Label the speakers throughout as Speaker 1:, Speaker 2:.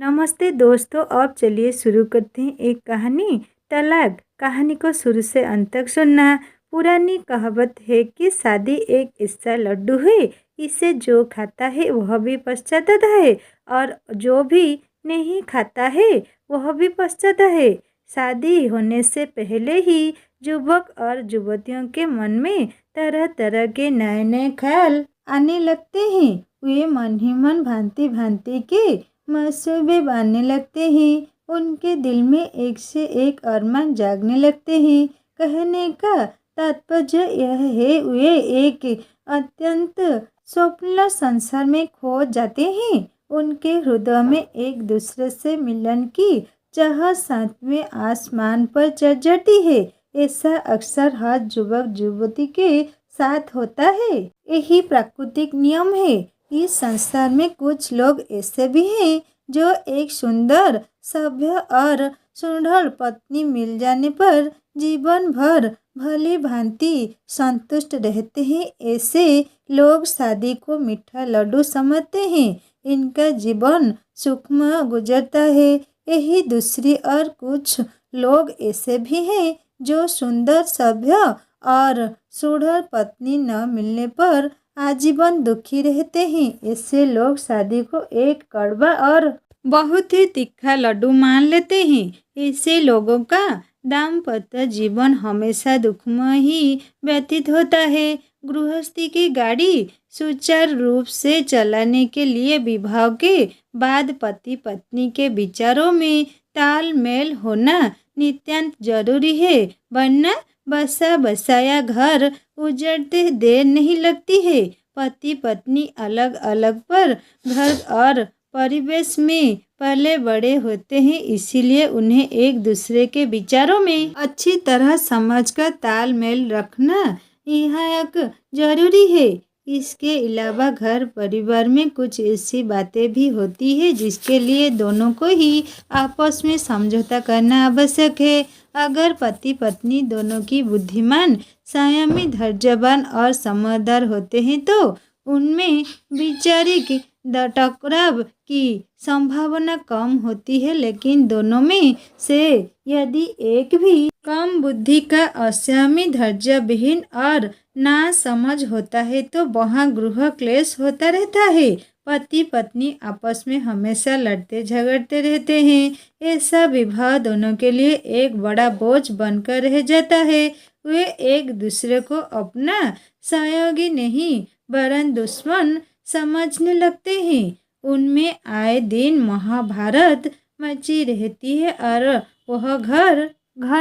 Speaker 1: नमस्ते दोस्तों, अब चलिए शुरू करते हैं एक कहानी। तलाक। कहानी को शुरू से अंत तक सुनना। पुरानी कहावत है कि शादी एक ऐसा लड्डू है, इसे जो खाता है वह भी पछताता है और जो भी नहीं खाता है वह भी पछताता है। शादी होने से पहले ही युवक और युवतियों के मन में तरह तरह के नए नए ख्याल आने लगते हैं। वे मन ही मन भांति भांति के मंसूबे बांधने लगते हैं। उनके दिल में एक से एक अरमान जागने लगते हैं। कहने का तात्पर्य यह है, वे एक अत्यंत स्वप्न संसार में खो जाते हैं। उनके हृदय में एक दूसरे से मिलन की चाह सातवें आसमान पर चढ़ जाती है। ऐसा अक्सर हर युवक युवती के साथ होता है। यही प्राकृतिक नियम है। इस संसार में कुछ लोग ऐसे भी हैं जो एक सुंदर, सभ्य और सुंदर पत्नी मिल जाने पर जीवन भर भली भांति संतुष्ट रहते हैं। ऐसे लोग शादी को मीठा लड्डू समझते हैं। इनका जीवन सुखमय गुजरता है। यही दूसरी और कुछ लोग ऐसे भी हैं जो सुंदर, सभ्य और सुंदर पत्नी न मिलने पर आजीवन दुखी रहते हैं। ऐसे लोग शादी को एक कड़वा और बहुत ही तीखा लड्डू मान लेते हैं। ऐसे लोगों का दाम्पत्य जीवन हमेशा दुखमय ही व्यतीत होता है। गृहस्थी की गाड़ी सुचारू रूप से चलाने के लिए विवाह के बाद पति पत्नी के विचारों में तालमेल होना नितांत जरूरी है, वरना बसा बसाया घर उजड़ते देर नहीं लगती है। पति पत्नी अलग अलग पर घर और परिवेश में पले बड़े होते हैं, इसीलिए उन्हें एक दूसरे के विचारों में अच्छी तरह समझकर तालमेल रखना निहायत जरूरी है। इसके अलावा घर परिवार में कुछ ऐसी बातें भी होती है जिसके लिए दोनों को ही आपस में समझौता करना आवश्यक है। अगर पति पत्नी दोनों की बुद्धिमान, संयमी, धैर्यवान और समझदार होते हैं तो उनमें वैचारिक टकराव की संभावना कम होती है। लेकिन दोनों में से यदि एक भी कम बुद्धि का, असंयमी, धैर्यविहीन और ना समझ होता है तो वहाँ गृह क्लेश होता रहता है। पति पत्नी आपस में हमेशा लड़ते झगड़ते रहते हैं। ऐसा विवाह दोनों के लिए एक बड़ा बोझ बनकर रह जाता है। वे एक दूसरे को अपना सहयोगी नहीं वरन दुश्मन समझने लगते हैं। उनमें आए दिन महाभारत मची रहती है और वह घर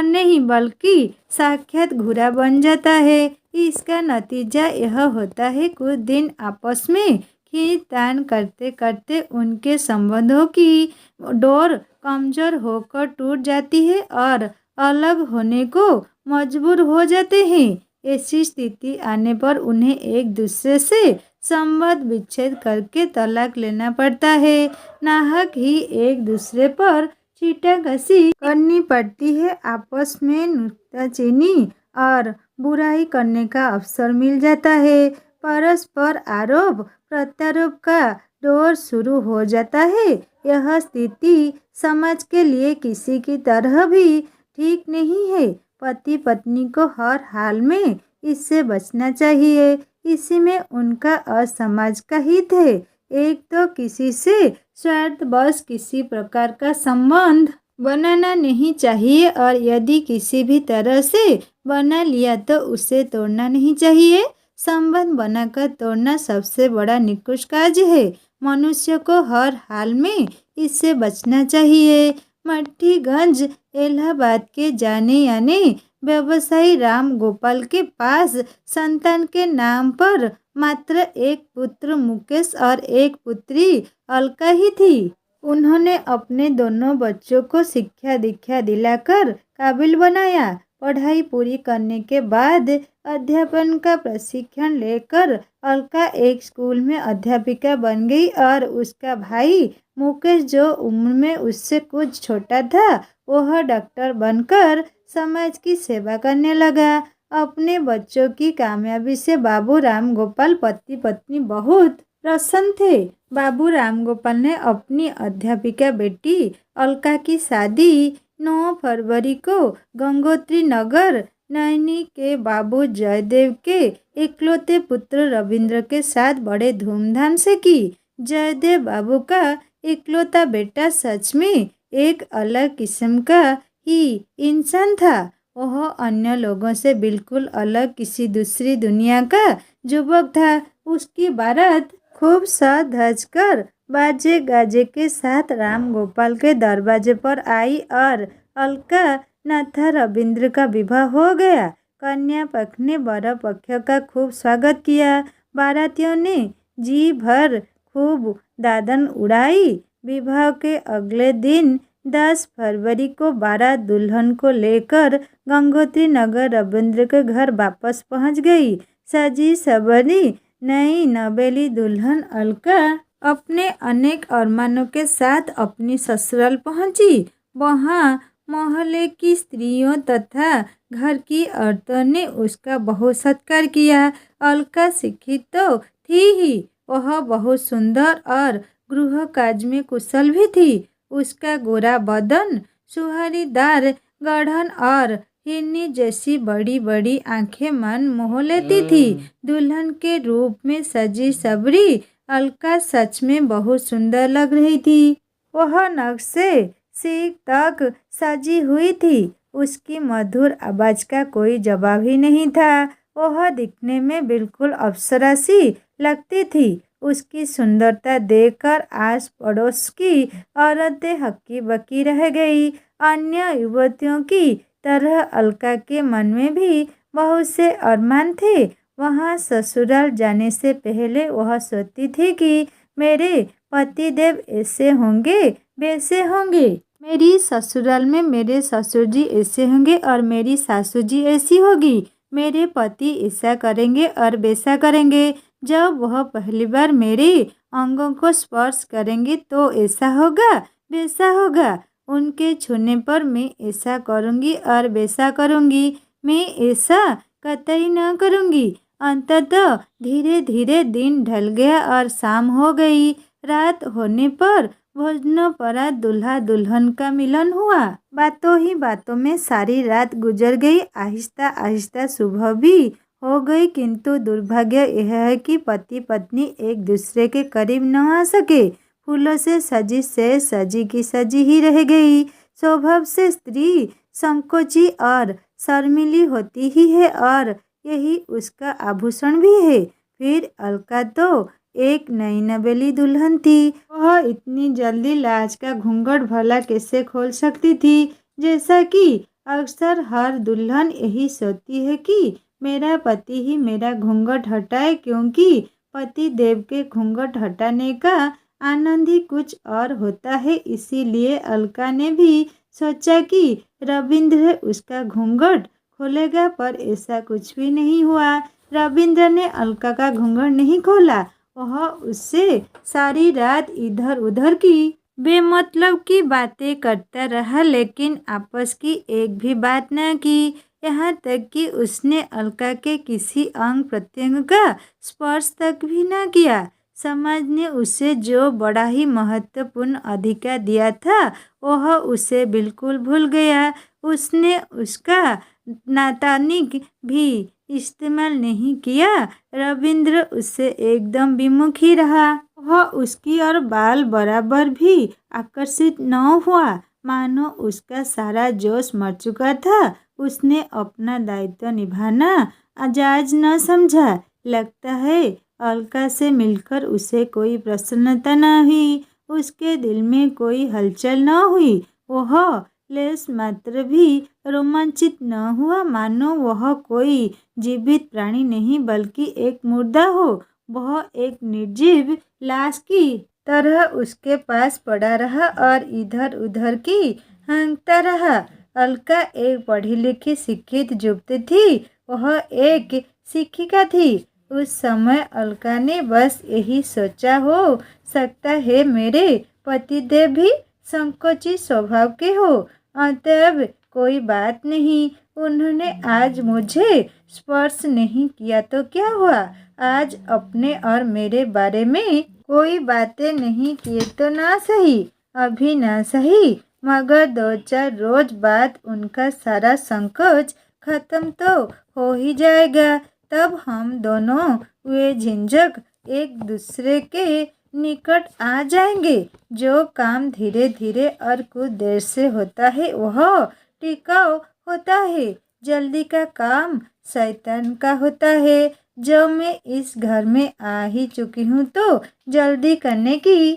Speaker 1: नहीं बल्कि साक्षात घूरा बन जाता है। इसका नतीजा यह होता है, कुछ दिन आपस में खींचतान करते करते उनके संबंधों की डोर कमजोर होकर टूट जाती है और अलग होने को मजबूर हो जाते हैं। ऐसी स्थिति आने पर उन्हें एक दूसरे से संबंध विच्छेद करके तलाक लेना पड़ता है। नाहक ही एक दूसरे पर छींटाकशी करनी पड़ती है। आपस में नुक्ताचीनी और बुराई करने का अवसर मिल जाता है। परस्पर आरोप प्रत्यारोप का दौर शुरू हो जाता है। यह स्थिति समाज के लिए किसी की तरह भी ठीक नहीं है। पति पत्नी को हर हाल में इससे बचना चाहिए। इसी में उनका और समाज का हित है। एक तो किसी से स्वार्थवश किसी प्रकार का संबंध बनाना नहीं चाहिए और यदि किसी भी तरह से बना लिया तो उसे तोड़ना नहीं चाहिए। संबंध बनाकर तोड़ना सबसे बड़ा निकृष्ट कार्य है। मनुष्य को हर हाल में इससे बचना चाहिए। मठीगंज इलाहाबाद के जाने याने व्यवसायी राम गोपाल के पास संतान के नाम पर मात्र एक पुत्र मुकेश और एक पुत्री अलका ही थी। उन्होंने अपने दोनों बच्चों को शिक्षा दीक्षा दिलाकर काबिल बनाया। पढ़ाई पूरी करने के बाद अध्यापन का प्रशिक्षण लेकर अलका एक स्कूल में अध्यापिका बन गई और उसका भाई मुकेश, जो उम्र में उससे कुछ छोटा था, वह डॉक्टर बनकर समाज की सेवा करने लगा। अपने बच्चों की कामयाबी से बाबू राम गोपाल पति पत्नी बहुत प्रसन्न थे। बाबू रामगोपाल ने अपनी अध्यापिका बेटी अलका की शादी 9 फरवरी को गंगोत्री नगर नैनी के बाबू जयदेव के इकलौते पुत्र रविंद्र के साथ बड़े धूमधाम से की। जयदेव बाबू का इकलौता बेटा सच में एक अलग किस्म का ही इंसान था। वह अन्य लोगों से बिल्कुल अलग किसी दूसरी दुनिया का युवक था। उसकी बारात खूब सज धज कर बाजे गाजे के साथ राम गोपाल के दरवाजे पर आई और अलका नाथा रविंद्र का विवाह हो गया। कन्या पक्ष ने वर पक्ष का खूब स्वागत किया। बारातियों ने जी भर खूब दादन उड़ाई। विवाह के अगले दिन 10 फरवरी को बारात दुल्हन को लेकर गंगोत्री नगर रविंद्र के घर वापस पहुंच गई। सजी सवरी नई नवेली दुल्हन अलका अपने अनेक अरमानों के साथ अपनी ससुराल पहुंची। वहां मोहल्ले की स्त्रियों तथा घर की औरतों ने उसका बहुत सत्कार किया। अलका शिक्षित तो थी ही, वह बहुत सुंदर और गृह कार्य में कुशल भी थी। उसका गोरा बदन, सुहारीदार गढ़न और हिरनी जैसी बड़ी बड़ी आंखें मन मोह लेती थी। दुल्हन के रूप में सजी सबरी अलका सच में बहुत सुंदर लग रही थी। वह नख से सिर तक सजी हुई थी। उसकी मधुर आवाज का कोई जवाब ही नहीं था। वह दिखने में बिल्कुल अप्सरा सी लगती थी। उसकी सुंदरता देखकर आस पड़ोस की औरतें हक्की बक्की रह गई। अन्य युवतियों की तरह अलका के मन में भी बहुत से अरमान थे। वहाँ ससुराल जाने से पहले वह सोचती थी कि मेरे पतिदेव ऐसे होंगे वैसे होंगे, मेरी ससुराल में मेरे ससुर जी ऐसे होंगे और मेरी सासू जी ऐसी होगी, मेरे पति ऐसा करेंगे और वैसा करेंगे। जब वह पहली बार मेरे अंगों को स्पर्श करेंगे तो ऐसा होगा वैसा होगा। उनके छूने पर मैं ऐसा करूँगी और वैसा करूँगी, मैं ऐसा कतई न करूँगी। अंततः धीरे धीरे दिन ढल गया और शाम हो गई। रात होने पर भोजनोपरांत दूल्हा दुल्हन का मिलन हुआ। बातों ही बातों में सारी रात गुजर गई। आहिस्ता आहिस्ता सुबह भी हो गई, किंतु दुर्भाग्य यह है कि पति पत्नी एक दूसरे के करीब न आ सके। फूलों से सजी की सजी ही रह गई। स्वभाव से स्त्री संकोची और शर्मिली होती ही है और यही उसका आभूषण भी है। फिर अलका तो एक नई नवेली दुल्हन थी। वह इतनी जल्दी लाज का घूंघट भला कैसे खोल सकती थी। जैसा कि अक्सर हर दुल्हन यही सोचती है कि मेरा पति ही मेरा घूंघट हटाए, क्योंकि पति देव के घूंघट हटाने का आनंद ही कुछ और होता है। इसीलिए अलका ने भी सोचा कि रविंद्र उसका घूंघट खोलेगा, पर ऐसा कुछ भी नहीं हुआ। रविंद्र ने अलका का घूंघट नहीं खोला। वह उससे सारी रात इधर उधर की बेमतलब की बातें करता रहा, लेकिन आपस की एक भी बात न की। यहाँ तक कि उसने अलका के किसी अंग प्रत्यंग का स्पर्श तक भी न किया। समाज ने उसे जो बड़ा ही महत्वपूर्ण अधिकार दिया था वह उसे बिल्कुल भूल गया। उसने उसका नातानिक भी इस्तेमाल नहीं किया। रविंद्र उससे एकदम विमुख ही रहा। वह उसकी और बाल बराबर भी आकर्षित न हुआ, मानो उसका सारा जोश मर चुका था। उसने अपना दायित्व निभाना आजाज न समझा। लगता है अलका से मिलकर उसे कोई प्रसन्नता न हुई, उसके दिल में कोई हलचल न हुई। वह लेस मात्र भी रोमांचित न हुआ, मानो वह कोई जीवित प्राणी नहीं बल्कि एक मुर्दा हो। वह एक निर्जीव लाश की तरह उसके पास पड़ा रहा और इधर उधर की हाँकता रहा। अलका एक पढ़ी लिखी शिक्षित युवती थी। वह एक शिक्षिका थी। उस समय अलका ने बस यही सोचा, हो सकता है मेरे पतिदेव भी संकोची स्वभाव के हो, अतएव कोई बात नहीं, उन्होंने आज मुझे स्पर्श नहीं किया तो क्या हुआ? आज अपने और मेरे बारे में कोई बातें नहीं किए तो ना सही, अभी ना सही, मगर 2-4 रोज बाद उनका सारा संकोच खत्म तो हो ही जाएगा। तब हम दोनों वे झिंझक एक दूसरे के निकट आ जाएंगे। जो काम धीरे धीरे और कुछ देर से होता है वह टिकाऊ होता है। जल्दी का काम शैतान का होता है। जब मैं इस घर में आ ही चुकी हूँ तो जल्दी करने की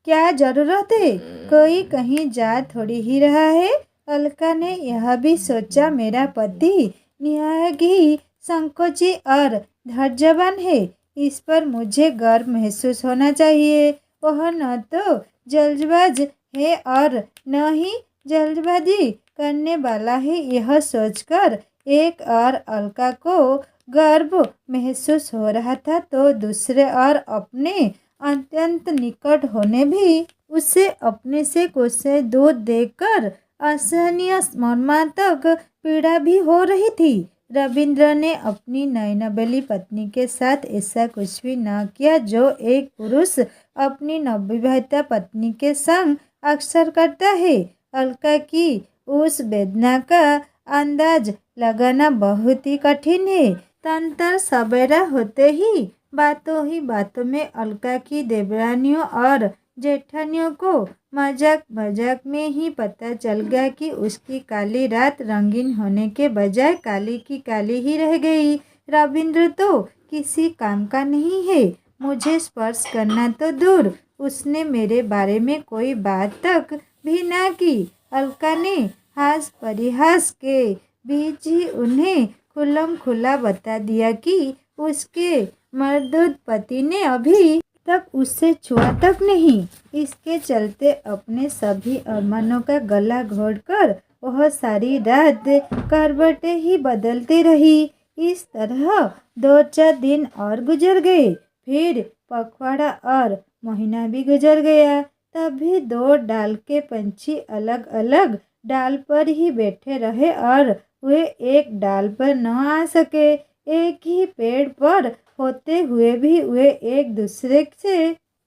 Speaker 1: क्या जरूरत है? कोई कहीं जा थोड़ी ही रहा है। अलका ने यह भी सोचा मेरा पति निहायत ही संकोची और धैर्यवान है। इस पर मुझे गर्व महसूस होना चाहिए। वह न तो जल्दबाज है और न ही जल्दबाजी करने वाला है। यह सोचकर एक और अलका को गर्व महसूस हो रहा था तो दूसरे और अपने अत्यंत निकट होने भी उसे अपने से कोसे दूर देखकर असहनीय मर्मांतक पीड़ा भी हो रही थी। रविंद्र ने अपनी नयनाबली पत्नी के साथ ऐसा कुछ भी न किया जो एक पुरुष अपनी नवविवाहिता पत्नी के संग अक्सर करता है। अलका की उस वेदना का अंदाज लगाना बहुत ही कठिन है। तंत्र सवेरा होते ही बातों में अलका की देवरानियों और जेठानियों को मजाक मजाक में ही पता चल गया कि उसकी काली रात रंगीन होने के बजाय काली की काली ही रह गई। रविंद्र तो किसी काम का नहीं है। मुझे स्पर्श करना तो दूर, उसने मेरे बारे में कोई बात तक भी ना की। अलका ने हास परिहास के बीच ही उन्हें खुल्लम खुला बता दिया कि उसके मर्दूद पति ने अभी तक उससे छुआ तक नहीं। इसके चलते अपने सभी अरमानों का गला घोटकर वह सारी रात करवटें ही बदलती रही। इस तरह 2-4 दिन और गुजर गए। फिर पखवाड़ा और महीना भी गुजर गया। तभी 2 डाल के पंछी अलग अलग डाल पर ही बैठे रहे और वे एक डाल पर न आ सके। एक ही पेड़ पर होते हुए भी वे एक दूसरे से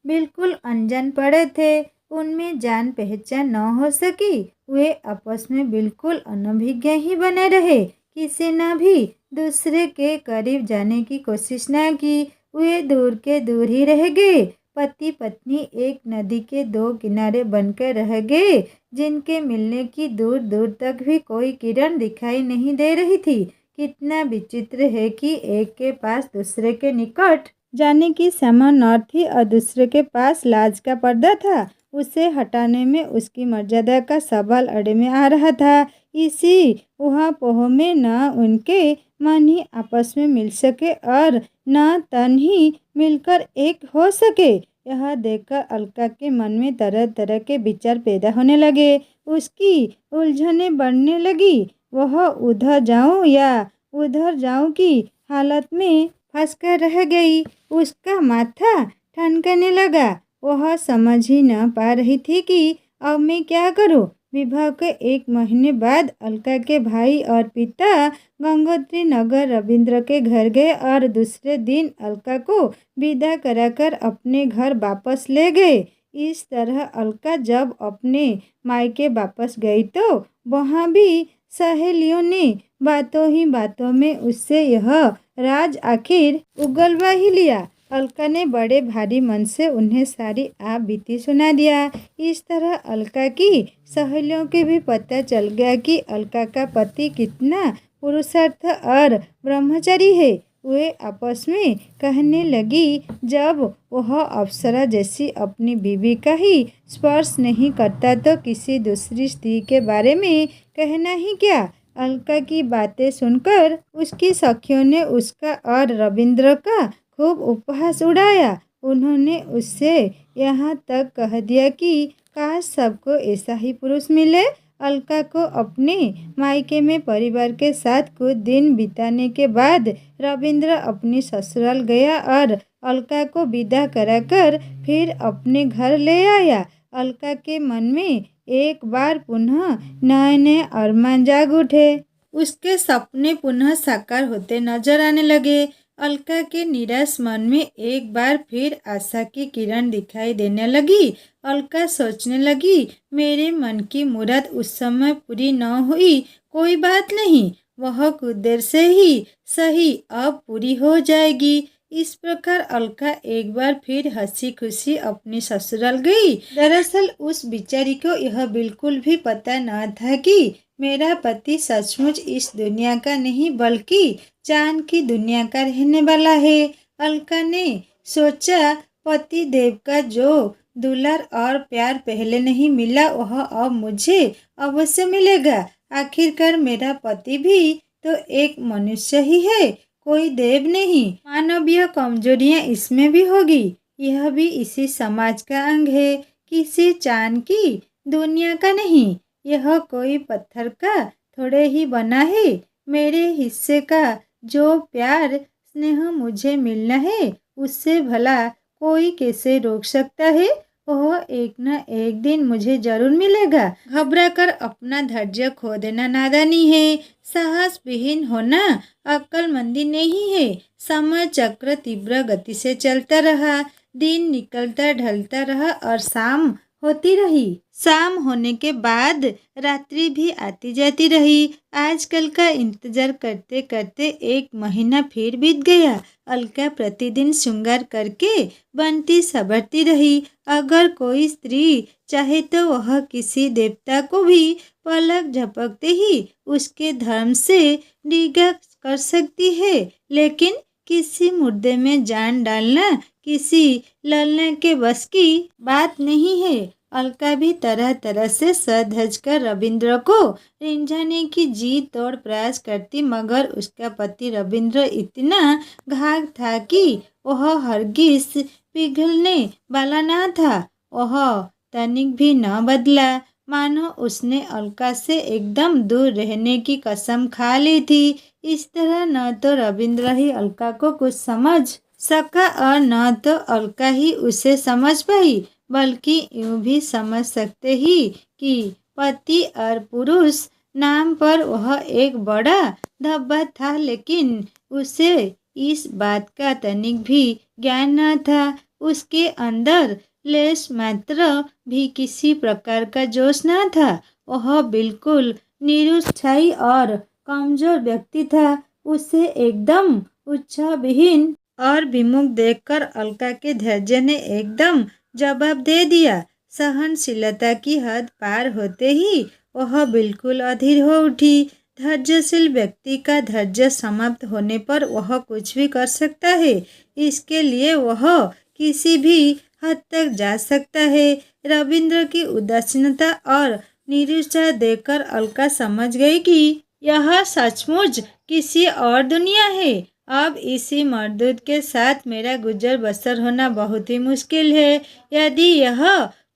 Speaker 1: बिल्कुल अनजान पड़े थे। उनमें जान पहचान न हो सकी। वे आपस में बिल्कुल अनभिज्ञ ही बने रहे। किसी ने भी दूसरे के करीब जाने की कोशिश न की। वे दूर के दूर ही रह गए। पति पत्नी एक नदी के 2 किनारे बनकर रह गए जिनके मिलने की दूर दूर तक भी कोई किरण दिखाई नहीं दे रही थी। कितना विचित्र है कि एक के पास दूसरे के निकट जाने की सामर्थ्य न थी और दूसरे के पास लाज का पर्दा था। उसे हटाने में उसकी मर्यादा का सवाल अड़े में आ रहा था। इसी ऊहापोह में न उनके मन ही आपस में मिल सके और न तन ही मिलकर एक हो सके। यह देखकर अलका के मन में तरह तरह के विचार पैदा होने लगे। उसकी उलझनें बढ़ने लगी। वह उधर जाऊं या उधर जाऊं की हालत में फंसकर रह गई। उसका माथा ठनकने लगा। वह समझ ही न पा रही थी कि अब मैं क्या करूं। विवाह के 1 महीने बाद अलका के भाई और पिता गंगोत्री नगर रविंद्र के घर गए और दूसरे दिन अलका को विदा कराकर अपने घर वापस ले गए। इस तरह अलका जब अपने मायके वापस गई तो वहाँ भी सहेलियों ने बातों में उससे यह राज आखिर उगलवा ही लिया। अलका ने बड़े भारी मन से उन्हें सारी आप बीती सुना दिया। इस तरह अलका की सहेलियों के भी पता चल गया कि अलका का पति कितना पुरुषार्थ और ब्रह्मचारी है। वे आपस में कहने लगी, जब वह अप्सरा जैसी अपनी बीवी का ही स्पर्श नहीं करता तो किसी दूसरी स्त्री के बारे में कहना ही क्या। अलका की बातें सुनकर उसकी सखियों ने उसका और रविंद्र का खूब उपहास उड़ाया। उन्होंने उससे यहाँ तक कह दिया कि काश सबको ऐसा ही पुरुष मिले। अलका को अपने मायके में परिवार के साथ कुछ दिन बिताने के बाद रविंद्र अपनी ससुराल गया और अलका को विदा कराकर फिर अपने घर ले आया। अलका के मन में एक बार पुनः नए नए अरमान जाग उठे। उसके सपने पुनः साकार होते नजर आने लगे। अलका के निराश मन में एक बार फिर आशा की किरण दिखाई देने लगी। अलका सोचने लगी, मेरे मन की मुराद उस समय पूरी न हुई, कोई बात नहीं, वह कुछ देर से ही सही अब पूरी हो जाएगी। इस प्रकार अलका एक बार फिर हंसी खुशी अपनी ससुराल गई। दरअसल उस बिचारी को यह बिल्कुल भी पता न था कि मेरा पति सचमुच इस दुनिया का नहीं बल्कि चांद की दुनिया का रहने वाला है। अलका ने सोचा, पति देव का जो दुलार और प्यार पहले नहीं मिला वह अब मुझे अवश्य मिलेगा। आखिरकार मेरा पति भी तो एक मनुष्य ही है, कोई देव नहीं। मानवीय कमजोरियां इसमें भी होगी, यह भी इसी समाज का अंग है, किसी चांद की दुनिया का नहीं। यह कोई पत्थर का थोड़े ही बना है। मेरे हिस्से का जो प्यार स्नेह मुझे मिलना है उससे भला कोई कैसे रोक सकता है। वह एक न एक दिन मुझे जरूर मिलेगा। घबरा कर अपना धैर्य खो देना नादानी है, साहस विहीन होना अक्लमंदी नहीं है। समय चक्र तीव्र गति से चलता रहा, दिन निकलता ढलता रहा और शाम होती रही। शाम होने के बाद रात्रि भी आती जाती रही। आजकल का इंतजार करते करते एक महीना फिर बीत गया। अलका प्रतिदिन श्रृंगार करके बनती संवरती रही। अगर कोई स्त्री चाहे तो वह किसी देवता को भी पलक झपकते ही उसके धर्म से निगाह कर सकती है, लेकिन किसी मुर्दे में जान डालना किसी ललना के बस की बात नहीं है। अलका भी तरह तरह से सज कर रविंद्र को रिंझाने की जी तोड़ प्रयास करती, मगर उसका पति रविंद्र इतना घाघ था कि वह हरगिज पिघलने वाला न था। वह तनिक भी न बदला, मानो उसने अलका से एकदम दूर रहने की कसम खा ली थी। इस तरह न तो रविंद्र ही अलका को कुछ समझ सका और न तो अलका ही उसे समझ पाई, बल्कि यूं भी समझ सकते ही कि पति और पुरुष नाम पर वह एक बड़ा धब्बा था, लेकिन उसे इस बात का तनिक भी ज्ञान न था। उसके अंदर लेश मात्र भी किसी प्रकार का जोश न था। वह बिल्कुल निरुत्साही और कमजोर व्यक्ति था। उसे एकदम उत्साहविहीन और विमुख देखकर अलका के धैर्य ने एकदम जवाब दे दिया। सहनशीलता की हद पार होते ही वह बिल्कुल अधीर हो उठी। धैर्यशील व्यक्ति का धैर्य समाप्त होने पर वह कुछ भी कर सकता है। इसके लिए वह किसी भी हद तक जा सकता है। रविंद्र की उदासीनता और निरुत्साह देखकर अलका समझ गई कि यह सचमुच किसी और दुनिया है। अब इसी मर्दूद के साथ मेरा गुजर बसर होना बहुत ही मुश्किल है। यदि यह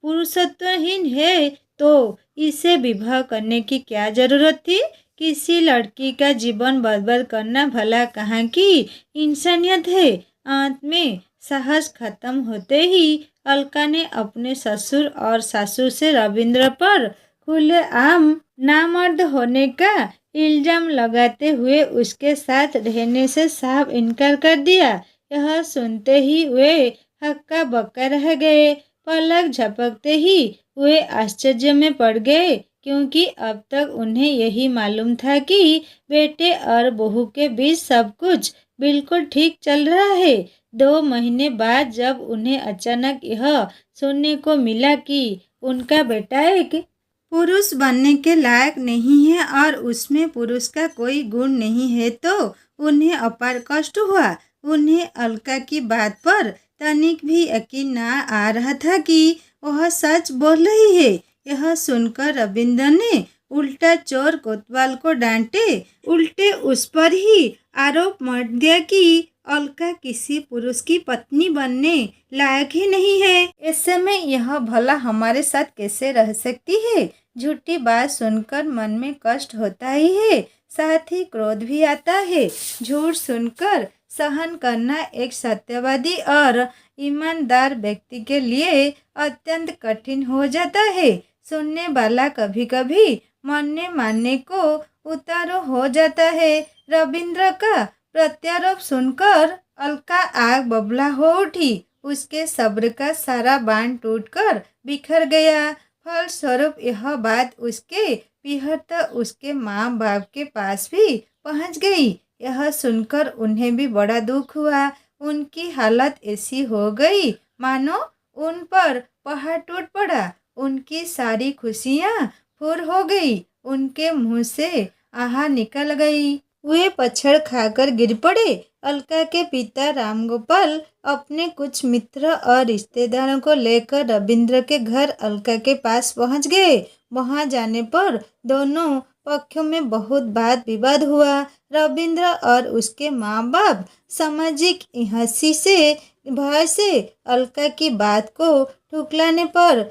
Speaker 1: पुरुषत्वहीन है तो इसे विवाह करने की क्या जरूरत थी। किसी लड़की का जीवन बर्बाद करना भला कहाँ की इंसानियत है। अंत में साहस खत्म होते ही अलका ने अपने ससुर और सासू से रविंद्र पर खुलेआम नामर्द होने का इल्जाम लगाते हुए उसके साथ रहने से साफ इनकार कर दिया। यह सुनते ही वे हक्का बक्का रह गए। पलक झपकते ही वे आश्चर्य में पड़ गए, क्योंकि अब तक उन्हें यही मालूम था कि बेटे और बहू के बीच सब कुछ बिल्कुल ठीक चल रहा है। 2 महीने बाद जब उन्हें अचानक यह सुनने को मिला कि उनका बेटा एक पुरुष बनने के लायक नहीं है और उसमें पुरुष का कोई गुण नहीं है, तो उन्हें अपार कष्ट हुआ। उन्हें अलका की बात पर तनिक भी यकीन न आ रहा था कि वह सच बोल रही है। यह सुनकर रविंद्र ने उल्टा चोर कोतवाल को डांटे, उल्टे उस पर ही आरोप मढ़ दिया कि अलका किसी पुरुष की पत्नी बनने लायक ही नहीं है। ऐसे में यह भला हमारे साथ कैसे रह सकती है। झूठी बात सुनकर मन में कष्ट होता ही है, साथ ही क्रोध भी आता है। झूठ सुनकर सहन करना एक सत्यवादी और ईमानदार व्यक्ति के लिए अत्यंत कठिन हो जाता है। सुनने वाला कभी कभी मानने को उतारू हो जाता है। रविंद्र का प्रत्यारोप सुनकर अलका आग बबूला हो उठी। उसके सब्र का सारा बांध टूटकर बिखर गया। फलस्वरूप यह बात उसके पीहर उसके माँ बाप के पास भी पहुँच गई। यह सुनकर उन्हें भी बड़ा दुख हुआ। उनकी हालत ऐसी हो गई मानो उन पर पहाड़ टूट पड़ा। उनकी सारी खुशियाँ फूर हो गई। उनके मुंह से आहा निकल गई। वे पछड़ खाकर गिर पड़े। अलका के पिता रामगोपाल अपने कुछ मित्र और रिश्तेदारों को लेकर रविंद्र के घर अलका के पास पहुंच गए। वहां जाने पर दोनों पक्षों में बहुत वाद विवाद हुआ। रविंद्र और उसके माँ बाप सामाजिक हंसी से भय से अलका की बात को ठुकराने पर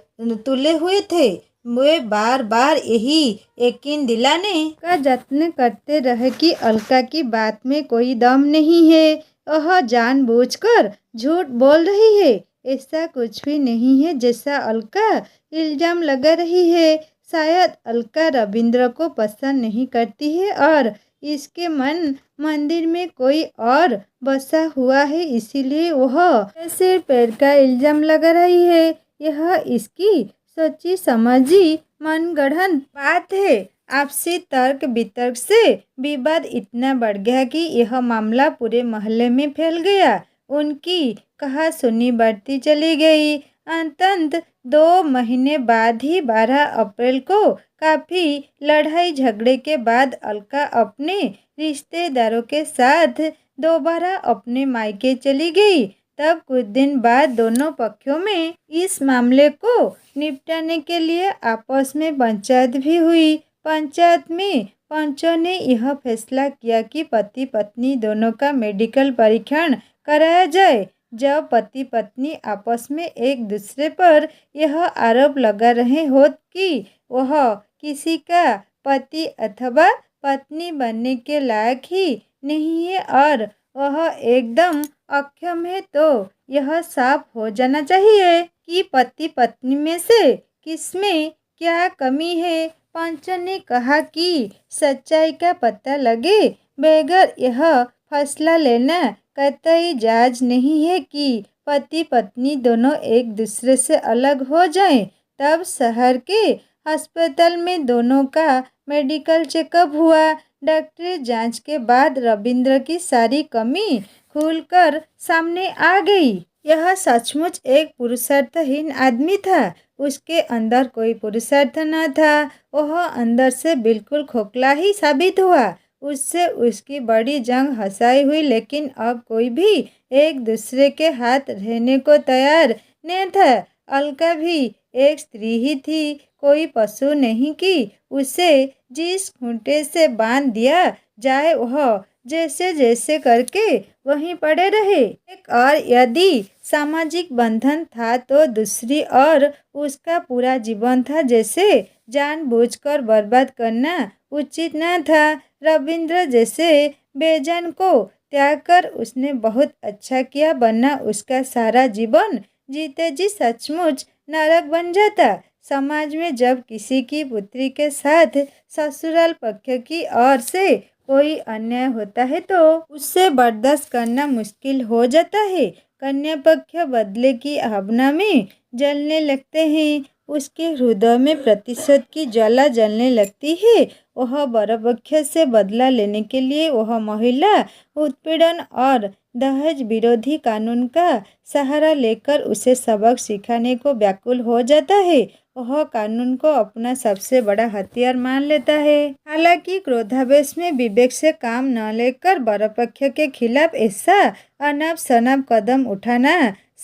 Speaker 1: तुले हुए थे। वे बार बार यही यकीन दिलाने का यत्न करते रहे कि अलका की बात में कोई दम नहीं है, वह जानबूझकर झूठ बोल रही है। ऐसा कुछ भी नहीं है जैसा अलका इल्जाम लगा रही है। शायद अलका रविंद्र को पसंद नहीं करती है और इसके मन मंदिर में कोई और बसा हुआ है, इसीलिए वह सिर पैर का इल्जाम लगा रही है। यह इसकी सोची समझी मनगढ़ंत बात है। आपसी तर्क वितर्क से विवाद इतना बढ़ गया कि यह मामला पूरे मोहल्ले में फैल गया। उनकी कहासुनी बढ़ती चली गई। अंततः 2 महीने बाद ही 12 अप्रैल को काफी लड़ाई झगड़े के बाद अलका अपने रिश्तेदारों के साथ दोबारा अपने मायके चली गई। तब कुछ दिन बाद दोनों पक्षों में इस मामले को निपटाने के लिए आपस में पंचायत भी हुई। पंचायत में पंचों ने यह फैसला किया कि पति पत्नी दोनों का मेडिकल परीक्षण कराया जाए। जब पति पत्नी आपस में एक दूसरे पर यह आरोप लगा रहे हो कि वह किसी का पति अथवा पत्नी बनने के लायक ही नहीं है और वह एकदम अक्षम है, तो यह साफ हो जाना चाहिए कि पति पत्नी में से किसमें क्या कमी है। पंचों ने कहा कि सच्चाई का पता लगे बगैर यह फैसला लेना कतई जायज नहीं है कि पति पत्नी दोनों एक दूसरे से अलग हो जाएं। तब शहर के अस्पताल में दोनों का मेडिकल चेकअप हुआ। डॉक्टरी जांच के बाद रविंद्र की सारी कमी खुलकर सामने आ गई। यह सचमुच एक पुरुषार्थहीन आदमी था। उसके अंदर कोई पुरुषार्थ न था। वह अंदर से बिल्कुल खोखला ही साबित हुआ। उससे उसकी बड़ी जंग हंसाई हुई, लेकिन अब कोई भी एक दूसरे के हाथ रहने को तैयार नहीं था। अलका भी एक स्त्री ही थी, कोई पशु नहीं कि उसे जिस खूंटे से बांध दिया जाए वह जैसे जैसे करके वहीं पड़े रहे। एक और यदि सामाजिक बंधन था तो दूसरी और उसका पूरा जीवन था, जैसे जानबूझकर बर्बाद करना उचित न था। रविंद्र जैसे बेजान को त्याग कर उसने बहुत अच्छा किया, वरना उसका सारा जीवन जीते जी सचमुच नरक बन जाता। समाज में जब किसी की पुत्री के साथ ससुराल पक्ष की ओर से कोई अन्याय होता है तो उससे बर्दाश्त करना मुश्किल हो जाता है। कन्या पक्ष बदले की भावना में जलने लगते हैं। उसके हृदय में प्रतिशोध की ज्वाला जलने लगती है। वह बरपक्ष से बदला लेने के लिए वह महिला उत्पीड़न और दहेज विरोधी कानून का सहारा लेकर उसे सबक सिखाने को व्याकुल हो जाता है। वह कानून को अपना सबसे बड़ा हथियार मान लेता है। हालांकि क्रोधावेश में विवेक से काम न लेकर बरपक्ष के खिलाफ ऐसा अनाप शनाप कदम उठाना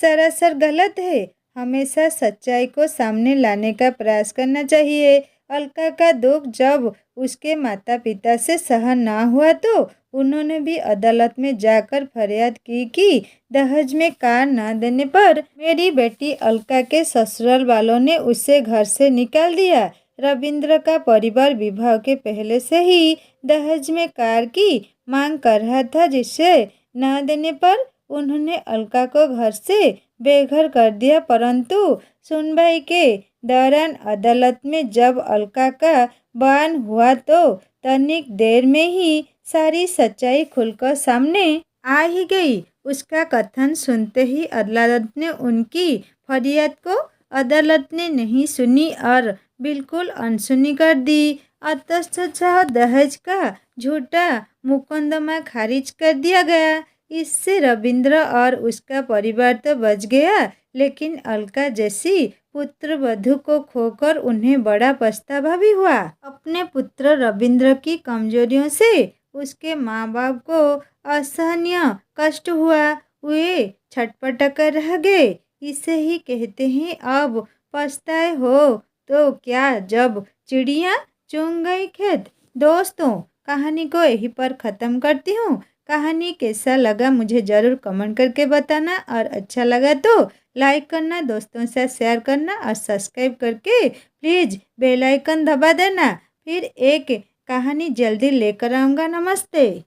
Speaker 1: सरासर गलत है। हमेशा सच्चाई को सामने लाने का प्रयास करना चाहिए। अलका का दुख जब उसके माता पिता से सहन ना हुआ तो उन्होंने भी अदालत में जाकर फरियाद की कि दहेज में कार न देने पर मेरी बेटी अलका के ससुराल वालों ने उसे घर से निकाल दिया। रविंद्र का परिवार विवाह के पहले से ही दहेज में कार की मांग कर रहा था, जिसे न देने पर उन्होंने अलका को घर से बेघर कर दिया। परंतु सुनवाई के दौरान अदालत में जब अलका का बयान हुआ तो तनिक देर में ही सारी सच्चाई खुलकर सामने आ ही गई। उसका कथन सुनते ही अदालत ने उनकी फरियाद को अदालत ने नहीं सुनी और बिल्कुल अनसुनी कर दी। अतः दहेज का झूठा मुकदमा खारिज कर दिया गया। इससे रविंद्र और उसका परिवार तो बच गया, लेकिन अलका जैसी पुत्रवधू को खोकर उन्हें बड़ा पछतावा भी हुआ। अपने पुत्र रविंद्र की कमजोरियों से उसके माँ बाप को असहनीय कष्ट हुआ। वे छटपटा कर रह गए। इसे ही कहते हैं अब पछताए हो तो क्या, जब चिड़िया चुग गई खेत। दोस्तों, कहानी को यहीं पर ख़त्म करती हूँ। कहानी कैसा लगा मुझे ज़रूर कमेंट करके बताना, और अच्छा लगा तो लाइक करना, दोस्तों से शेयर करना और सब्सक्राइब करके प्लीज़ बेल आइकन दबा देना। फिर एक कहानी जल्दी लेकर आऊँगा। नमस्ते।